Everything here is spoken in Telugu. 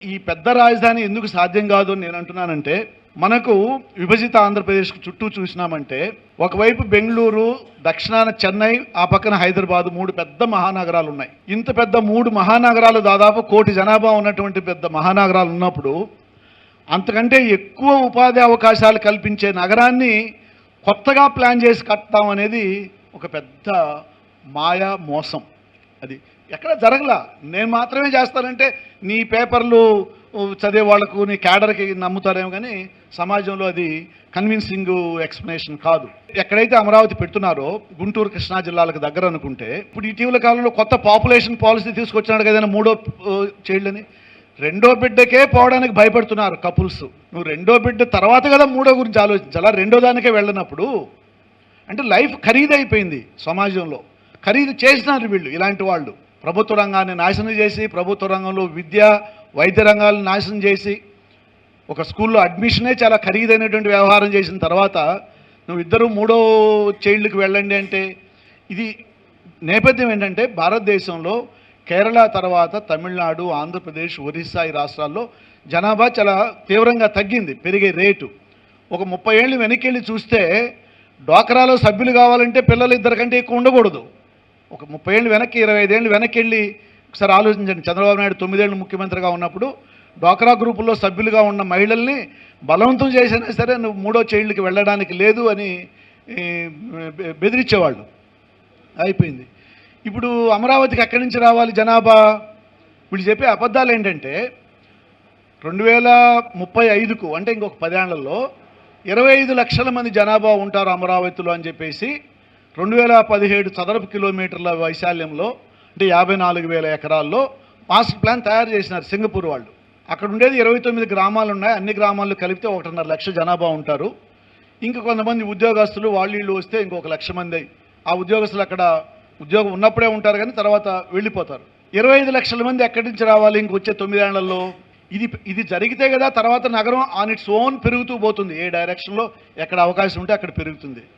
ఈ పెద్ద రాజధాని ఎందుకు సాధ్యం కాదు అని నేను అంటున్నానంటే, మనకు విభజిత ఆంధ్రప్రదేశ్ చుట్టూ చూసినామంటే, ఒకవైపు బెంగళూరు, దక్షిణాన చెన్నై, ఆ పక్కన హైదరాబాద్ 3 పెద్ద మహానగరాలు ఉన్నాయి. ఇంత పెద్ద 3 మహానగరాలు, దాదాపు 1 కోటి జనాభా ఉన్నటువంటి పెద్ద మహానగరాలు ఉన్నప్పుడు, అంతకంటే ఎక్కువ ఉపాధి అవకాశాలు కల్పించే నగరాన్ని కొత్తగా ప్లాన్ చేసి కట్టడం అనేది ఒక పెద్ద మాయా మోసం. అది ఎక్కడ జరగలా. నేను మాత్రమే చేస్తానంటే నీ పేపర్లు చదివే వాళ్లకు, నీ క్యాడర్కి నమ్ముతారేమో, కానీ సమాజంలో అది కన్విన్సింగ్ ఎక్స్ప్లెనేషన్ కాదు. ఎక్కడైతే అమరావతి పెడుతున్నారో గుంటూరు, కృష్ణా జిల్లాలకు దగ్గర అనుకుంటే, ఇప్పుడు ఇటీవల కాలంలో కొత్త పాపులేషన్ పాలసీ తీసుకొచ్చినాడు కదా, మూడో చైల్డ్ అని. రెండో బిడ్డకే పోవడానికి భయపడుతున్నారు కపుల్స్. నువ్వు రెండో బిడ్డ తర్వాత కదా మూడో గురించి ఆలోచించాలా, రెండో దానికే వెళ్ళినప్పుడు. అంటే లైఫ్ ఖరీదైపోయింది సమాజంలో. ఖరీదు చేసినారు వీళ్ళు, ఇలాంటి వాళ్ళు. ప్రభుత్వ రంగాన్ని నాశనం చేసి, ప్రభుత్వ రంగంలో విద్య, వైద్య రంగాలను నాశనం చేసి, ఒక స్కూల్లో అడ్మిషనే చాలా ఖరీదైనటువంటి వ్యవహారం చేసిన తర్వాత నువ్వు ఇద్దరు మూడో చైల్డ్కి వెళ్ళండి అంటే, ఇది నేపథ్యం ఏంటంటే, భారతదేశంలో కేరళ తర్వాత తమిళనాడు, ఆంధ్రప్రదేశ్, ఒరిస్సా ఈ రాష్ట్రాల్లో జనాభా చాలా తీవ్రంగా తగ్గింది, పెరిగే రేటు. ఒక 30 ఏళ్ళు వెనక్కి వెళ్ళి చూస్తే, డ్వాక్రాలో సభ్యులు కావాలంటే పిల్లలు 2 కంటే ఎక్కువ ఉండకూడదు. ఒక 30 ఏళ్ళు వెనక్కి, 25 ఏళ్ళు వెనక్కి వెళ్ళి ఒకసారి ఆలోచించండి. చంద్రబాబు నాయుడు 9 ఏళ్ళు ముఖ్యమంత్రిగా ఉన్నప్పుడు డ్వాక్రా గ్రూపుల్లో సభ్యులుగా ఉన్న మహిళల్ని బలవంతం చేసినా సరే నువ్వు మూడో చైల్డ్కి వెళ్ళడానికి లేదు అని బెదిరించేవాళ్ళు. అయిపోయింది. ఇప్పుడు అమరావతికి ఎక్కడి నుంచి రావాలి జనాభా? వీళ్ళు చెప్పే అబద్ధాలు ఏంటంటే, 2035కు అంటే ఇంకొక 10 ఏళ్లలో 25 లక్షల మంది జనాభా ఉంటారు అమరావతిలో అని చెప్పేసి 2017 చదరపు కిలోమీటర్ల వైశాల్యంలో, అంటే 54,000 ఎకరాల్లో మాస్టర్ ప్లాన్ తయారు చేసినారు సింగపూర్ వాళ్ళు. అక్కడ ఉండేది 29 గ్రామాలు ఉన్నాయి. అన్ని గ్రామాల్లో కలిపితే 1.5 లక్ష జనాభా ఉంటారు. ఇంకా కొంతమంది ఉద్యోగస్తులు వీళ్ళు వస్తే ఇంకొక 1 లక్ష మంది. ఆ ఉద్యోగస్తులు అక్కడ ఉద్యోగం ఉన్నప్పుడే ఉంటారు, కానీ తర్వాత వెళ్ళిపోతారు. 25 లక్షల మంది ఎక్కడి నుంచి రావాలి ఇంకొచ్చే 9 ఏళ్లలో? ఇది జరిగితే కదా తర్వాత నగరం ఆన్ ఇట్స్ ఓన్ పెరుగుతూ పోతుంది. ఏ డైరెక్షన్లో ఎక్కడ అవకాశం ఉంటే అక్కడ పెరుగుతుంది.